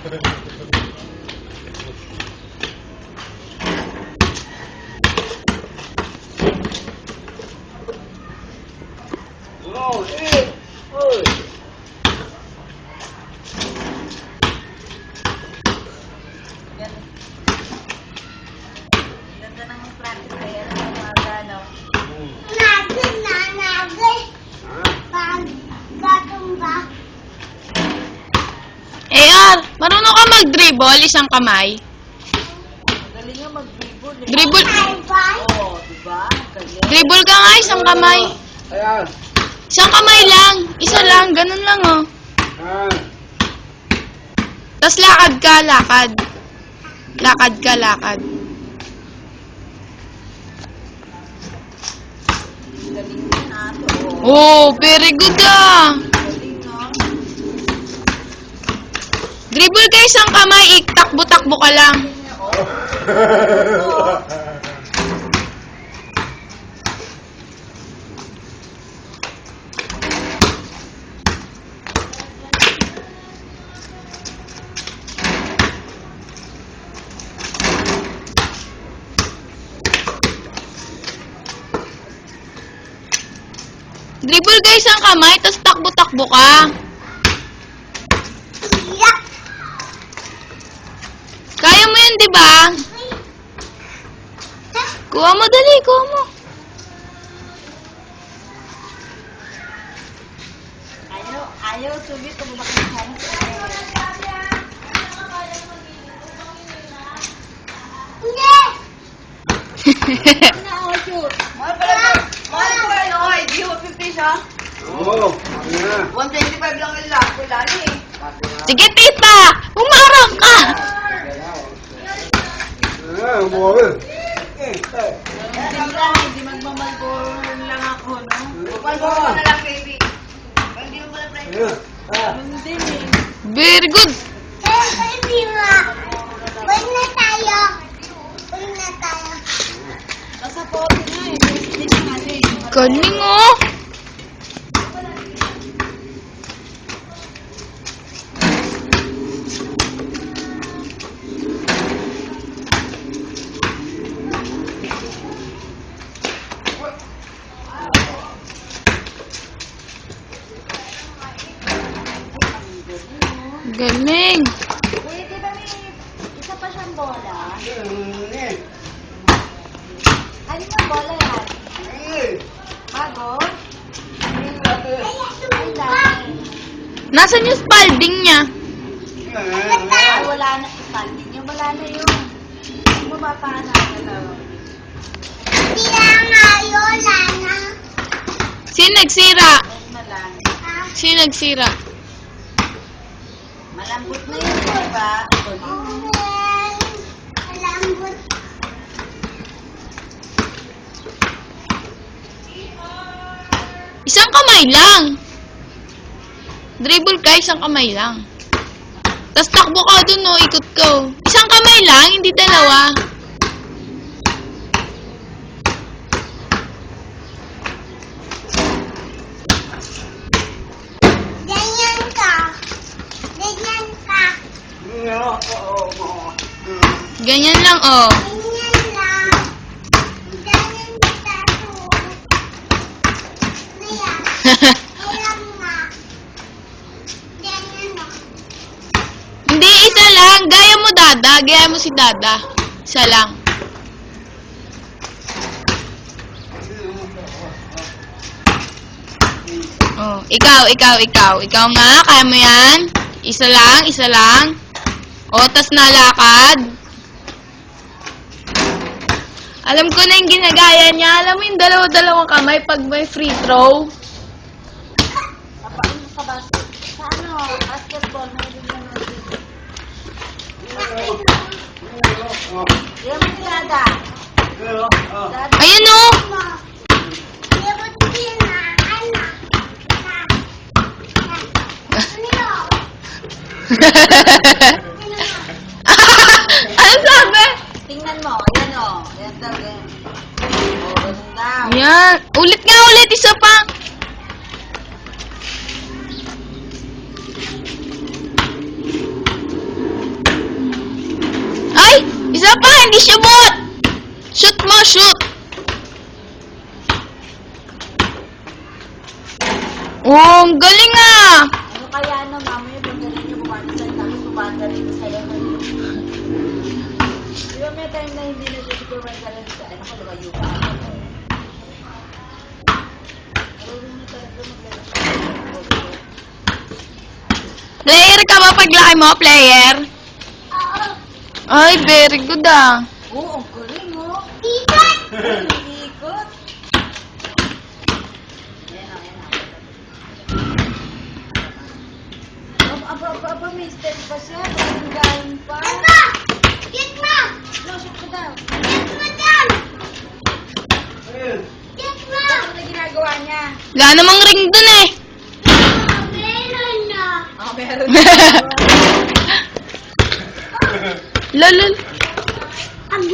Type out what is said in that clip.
Oh, eh. Oy. Ganda ng practice kaya ng mga ano. Marunong ka mag-dribble, isang kamay? Magaling nga mag-dribble eh. Dribble? Oo, diba? Galing. Dribble ka nga, isang kamay. Ayan. Isang kamay lang. Isa lang, ganun lang oh. Ayan. Tapos lakad ka, lakad. Lakad ka, lakad. Galing din nato. Oh, very good ah. Galing no? Dribble ka isang kamay, takbo-takbo ka lang. Dribble ka isang kamay, tapos takbo-takbo ka. Kaya mo yun, di ba? Kuha mo, dali, kuha mo. Ayaw, subit kung makikita na ako, shoot. Mahal ko yun, oh, hindi mo 50 siya. Oo. Ayan. 125 lang yung lako, lali eh. Sige, tita! Umarap ka! Ayan, umuwi. Hindi magmamalbor lang ako, no? Malbor ko na lang, baby. Hindi mo pala price. Ayan. Hindi eh. Very good. Nasa 40 na eh. Hindi na nga eh. Galing oh. Galing. Uy, di ba may isa pa siyang bola? Ano yung bola yan? Bago? Ay, dami. Nasaan yung spalding niya? Ay, wala na. Spalding yung wala na yun. Bumaba na. Sino nagsira? Huwag na lang. Sino nagsira? Malambot na yun, di ba? Isang kamay lang. Dribble ka, isang kamay lang. Tapos takbo ka dun, no? Ikot ko. Isang kamay lang, hindi dalawa. Ganyan lang, oh. Hindi, isa lang. Gaya mo, Dada. Gaya mo si Dada. Isa lang. Oh, ikaw. Ikaw nga, kaya mo yan. Isa lang. O, tas nalakad. Alam ko na yung ginagaya niya. Alam mo yung dalawa-dalawang kamay pag may free throw. Napain mo sa basket. Sa ano? Basketball. Mayroon na natin. Yan mo si Dada. Dada. Ayun, o. Ano sabi? Tingnan mo. Yan o. Yan daw. Yan. O, ganun daw. Yan. Ulit nga, ulit. Isa pa. pa! Hindi siya bot! Shoot mo, shoot! Oh, ang galing ah! Ano kaya mamaya pag galing niyo bumati sa tapos bumati rin sa laman. Di ba may time na hindi na siya bumati rin sa ano ko, lumayo pa. Marunong na talaga mag-galing. Player ka ba paglaki mo, player? Ay, very good ah. Oo, ang galing oh. Ikot! Ikot! Ayan o, ayan o. Aba, may step pa siya. Parang galing pa. Aba! Get mo! No, shoot ko daw. Get mo dyan! Get mo! Ano na ginagawa niya? Wala namang ring dun eh. Meron na. Ah, meron Lol. Ang